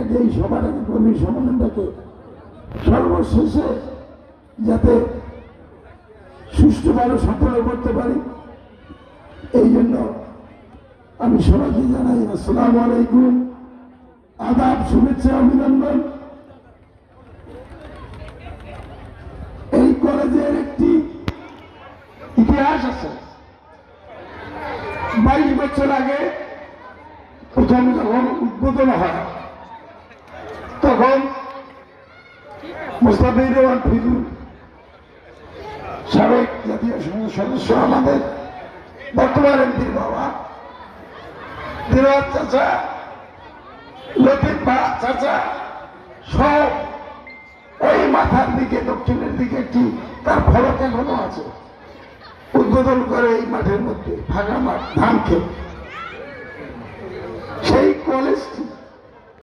মিটিংটাকে, এই সভাটাকে, কর্মী সম্মেলনটাকে সর্বশেষে যাতে সুষ্ঠুভাবে সফল করতে পারি, এই জন্য আমি সবাইকে জানাই আসসালামু আলাইকুম, আদাব, শুভেচ্ছা, অভিনন্দন। এই কলেজের একটি ইতিহাস আছে। 22 বছর আগে প্রথম যখন উদ্বোধন হয়, তখন মুস্তাফিজুর রহমান ফিজুর, সাবেক জাতীয় সংসদ সদস্য, আমাদের বর্তমান এমপির বাবা, দিলওয়ার চাচা, লতিফ চাচা সব ওই মাথার দিকে, দক্ষিণের দিকে একটি তার ফলক এখনো আছে, উদ্বোধন করে এই মাঠের মধ্যে, ফাঁকা মাঠ, ধান ক্ষেত। সেই কলেজটি